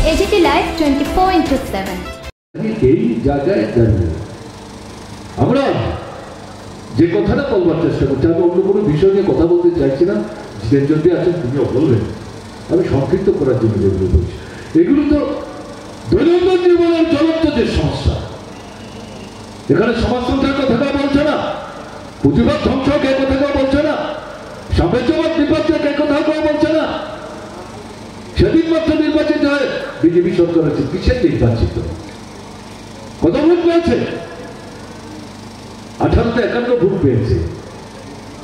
AGT Live 24/7 এই জায়গায় দাঁড়িয়ে আমরা যে কথাটা বলবার চেষ্টা করছি, আমি অন্য কোনো বিষয় নিয়ে কথা বলতে চাইছি না। যদি আছেন তিনিও বলবেন, আমি সংক্ষিপ্ত করার জন্য যেগুলো বলছি, এগুলো তো দৈনন্দিন জীবনের জ্বলন্ত যে সমস্যা। এখানে সমাজতন্ত্রের কথাটা বলছে না, পুঁজিবাদ ধ্বংস কে কথাটাও বলছে না, সাম্রাজ্যবাদ বিপর্যয় কে কথাও কেউ বলছে না। সেদিন মাত্র নির্বাচিত হয় বিজেপি সরকার আছে, কিসের নির্বাচিত? কত ভোট পেয়েছে? 1851 ভোট পেয়েছে,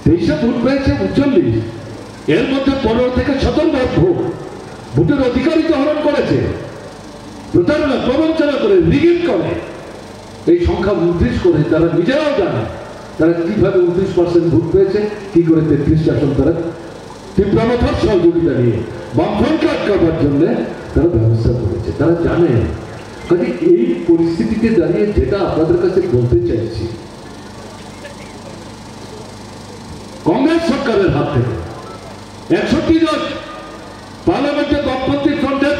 23 ভোট পেয়েছে 39, এর মধ্যে 15 থেকে 17 ভোট ভোটের অধিকারিত হরণ করেছে, প্রতারণা প্রবঞ্চনা করে, রিগিং করে এই সংখ্যা 29 করে। তারা নিজেরাও জানে তারা কিভাবে 29% ভোট পেয়েছে, কি করে 33 আসন তারা তীব্রমথার সহযোগিতা নিয়ে বামফ্রন্টকে আটকাবার জন্য তারা ব্যবস্থা করেছে। তারা জানে। কাজে এই পরিস্থিতিতে দাঁড়িয়ে যেটা আপনাদের কাছে বলতে চাইছি, কংগ্রেস সরকারের হাত থেকে 61 জন পার্লামেন্টে বামপন্থী ফ্রন্টের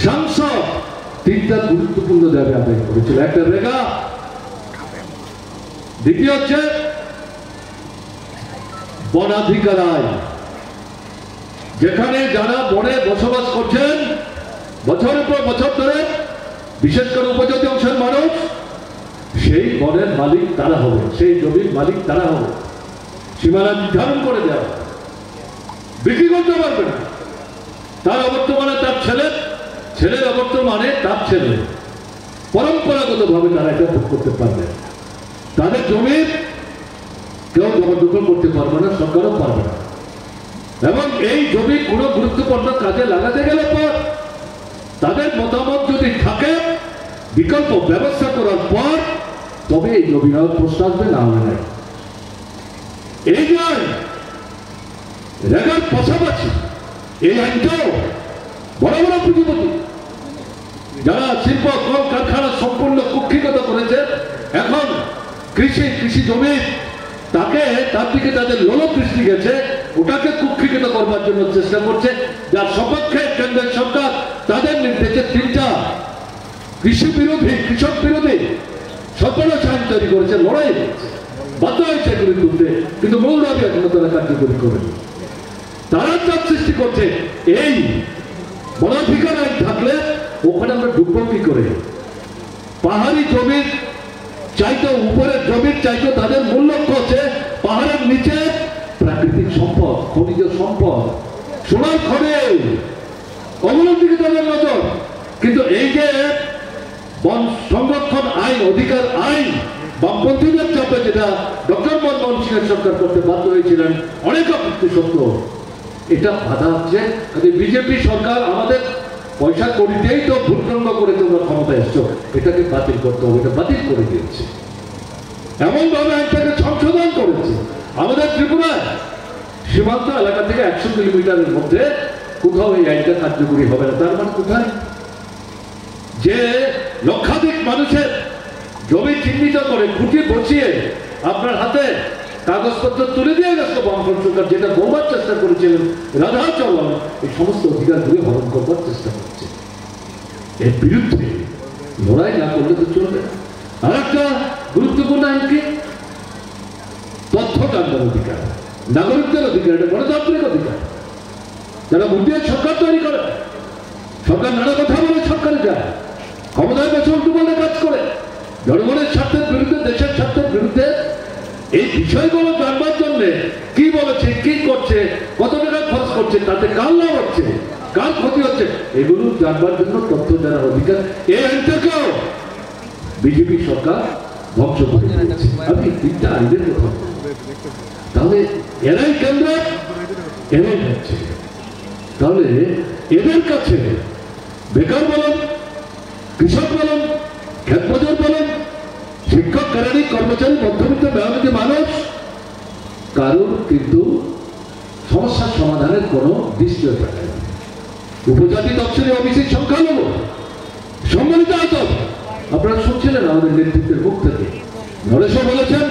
সাংসদ 3টা গুরুত্বপূর্ণ দাবি আদায় করেছিল। একটা রেগা, দ্বিতীয় হচ্ছে বনাধিকার আইন, যেখানে যারা বনে বসবাস করছেন বছরের পর বছর ধরে, বিশেষ করে উপজাতি অংশের মানুষ, সেই বনের মালিক তারা হবে, সেই জমির মালিক তারা হবে। সীমানা নির্ধারণ করে দেওয়া, বিক্রি করতে পারবে না। তার অবর্তমানে তার ছেলের অবর্তমানে তার ছেলে, পরম্পরাগত ভাবে তারা এটা ভোগ করতে পারবে। তাদের জমির কেউ জবরদখল করতে পারবে না, সরকারও পারবে না। এবং এই জমি কোনো গুরুত্বপূর্ণ কাজে লাগাতে গেলে পর তাদের মতামত যদি থাকে, বিকল্প ব্যবস্থা করার পর তবে এই জমি নেওয়ার প্রশ্ন আসবে, না হবে না। এই নয়, রেগার পাশাপাশি এই আইনটাও বড় বড় পুঁজিপতি যারা শিল্প কল কারখানা সম্পূর্ণ কুক্ষিগত করেছে, এখন কৃষি জমি তার দিকে তাদের লোলক দৃষ্টি গেছে, ওটাকে কুক্ষিগত করবার জন্য চেষ্টা করছে, যার সপক্ষে কেন্দ্রের সরকার তাদের নির্দেশে 3টা কৃষক বিরোধী সরকারের আইন তৈরি করেছে, লড়াই করেছে, বাধ্য হয়েছে এগুলি তুলতে, কিন্তু মূল দাবি এখনো তারা কার্যকরী করেনি। তারা চাপ সৃষ্টি করছে এই বনাধিকার আইন থাকলে ওখানে আমরা ঢুকবো কি করে? পাহাড়ি জমির চাইতে, উপরের জমির চাইতে তাদের মূল লক্ষ্য হচ্ছে পাহাড়ের নিচে প্রাকৃতিক সম্পদ, খনিজ সম্পদ, সোনার খনি, ওগুলোর দিকে তাদের নজর। কিন্তু এই যে বন সংরক্ষণ আইন, অধিকার আইন, বামপন্থীদের চাপে যেটা ডক্টর মনমোহন সিংয়ের সরকার করতে বাধ্য হয়েছিলেন অনেক আপত্তি সত্ত্বেও, এটা বাধা হচ্ছে। বিজেপি সরকার আমাদের পয়সা করিতেই তো ভূতভঙ্গ করে তোমরা ক্ষমতা এসছো, এটাকে বাতিল করতে হবে, এটা বাতিল করে দিয়েছে। এমন ভাবে আইনটাকে সংশোধন করেছে। আমাদের ত্রিপুরায় সীমান্ত এলাকা থেকে 100 কিলোমিটারের মধ্যে কোথাও এই আইনটা কার্যকরী হবে না। তার মানে কোথায়? যে লক্ষাধিক মানুষের জমি চিহ্নিত করে খুঁটি বসিয়ে আপনার হাতে কাগজপত্র তুলে দিয়ে গেছে বামফ্রন্ট সরকার, যেটা বলবার চেষ্টা করেছিলেন রাধাচরণ, এই সমস্ত অধিকারগুলি হরণ করবার চেষ্টা করছে। এর বিরুদ্ধে লড়াই না করলে তো চলবে না। আর একটা গুরুত্বপূর্ণ আইন কি? তথ্য জানবার অধিকার, নাগরিকদের অধিকার, এটা গণতান্ত্রিক অধিকার। যারা মুদ্রিত সরকার তৈরি করে, সরকার নানা কথা বলে সরকারে যায়, ক্ষমতায় বসে উল্টো বলে কাজ করে, জনগণের স্বার্থের বিরুদ্ধে, দেশের স্বার্থের বিরুদ্ধে, এই বিষয়গুলো জানবার জন্য কি বলেছে, কি করছে, কত টাকা খরচ করছে, তাতে কার লাভ হচ্ছে, কার ক্ষতি হচ্ছে, এগুলো জানবার জন্য তথ্য জানার অধিকার, এই আইনটাকেও বিজেপি সরকার ধ্বংস করে দিয়েছে। আমি 3টা আইনের কথা, তাহলে এরাই কেন্দ্র, এরাই হচ্ছে। তাহলে এদের কাছে বেকার বলেন, কৃষক বলেন, ক্ষেত মজুর বলেন, শিক্ষক, কেরানি, কর্মচারী, মধ্যবিত্ত মেহনতি মানুষ, কারোর কিন্তু সমস্যার সমাধানের কোনো নিশ্চয়তা নেই। উপজাতি তফসিলি ওবিসির সংখ্যালঘু সম্মানিত আতঙ্ক আপনারা শুনছিলেন আমাদের নেতৃত্বের মুখ থেকে। নরেশও বলেছেন,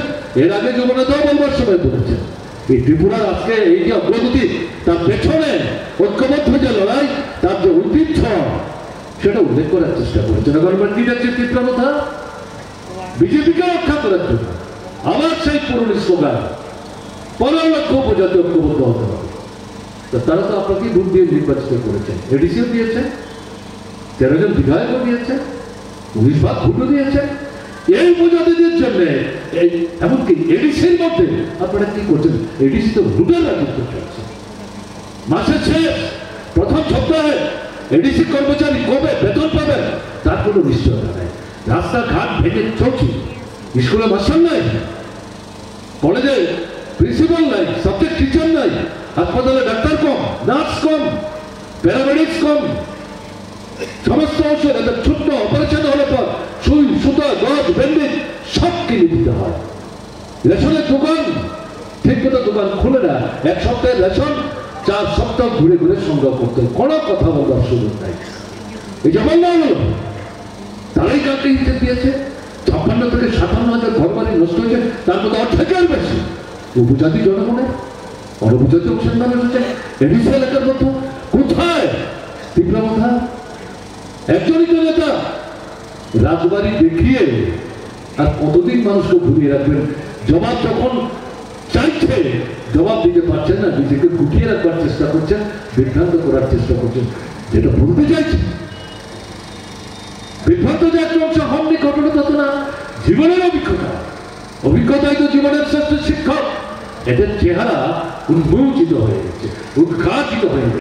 এর আগে যুবনেতাও বলবার সময় বলেছেন, এই ত্রিপুরার আজকে এই যে অগ্রগতি, তার পেছনে ঐক্যবদ্ধ যে লড়াই, তার যে ঐতিহ্য, সেটা উল্লেখ করার চেষ্টা করেছেন। গভর্নমেন্ট কি যাচ্ছে চিত্রকথা বিজেপিকে রক্ষা করার জন্য আবার সেই পুরনো স্লোগান 15 লক্ষ উপজাতি ঐক্যবদ্ধ হতে হবে। তো তারা তো আপনাকে ভোট দিয়ে নির্বাচিত করেছেন, এডিসিও দিয়েছেন, 13 জন বিধায়কও দিয়েছেন, 19 ভাগ ভোটও দিয়েছেন এই উপজাতিদের জন্য। এমনকি এডিসির মধ্যে আপনারা কি করছেন? এডিসি তো ভোটের রাজত্ব চলছে। মাসের শেষ প্রথম সপ্তাহে এডিসি কর্মচারী কবে বেতন পাবেন তার কোনো নিশ্চয়তা নেই। রাস্তাঘাট ভেঙে চলছে, স্কুলে মাস্টার নাই, কলেজে প্রিন্সিপাল নাই, সাবজেক্ট টিচার নাই, হাসপাতালে ডাক্তার কম, নার্স কম, প্যারামেডিক্স কম, সমস্ত ঔষধ একটা ছোট্ট অপারেশন হলে পর সুই সুতা গজ ব্যান্ডেজ সব কিনে দিতে হয়। রেশনের দোকান ঠিক মতো দোকান খুলে না, এক সপ্তাহের রেশন 4 সপ্তাহ ঘুরে ঘুরে সংগ্রহ করতে, কোনো কথা বলার সুযোগ নাই। এই যেমন না হলো তারাই কাকে হিসেবে দিয়েছে। 56 থেকে 57 হাজার ঘর বাড়ি নষ্ট হয়েছে, তার মধ্যে অর্ধেকের বেশি উপজাতি জনগণের, অনুপজাতি অংশের মানুষ হচ্ছে এডিসি এলাকার মতো। কোথায় তীব্রমথা একজনই তো নেতা রাজবাড়ি দেখিয়ে আর কতদিন মানুষকে ঘুরিয়ে রাখবেন? জবাব যখন চাইছে জবাব দিতে পারছেন না, নিজেকে গুটিয়ে রাখবার চেষ্টা করছেন, বিভ্রান্ত করার চেষ্টা করছেন। যেটা বলতে চাইছে বিভ্রান্ত যে একটা অংশ হননি, ঘটনা তত না, জীবনের অভিজ্ঞতাই তো জীবনের শ্রেষ্ঠ শিক্ষক। এদের চেহারা উন্মোচিত হয়ে গেছে, উদ্ঘাটিত হয়ে গেছে।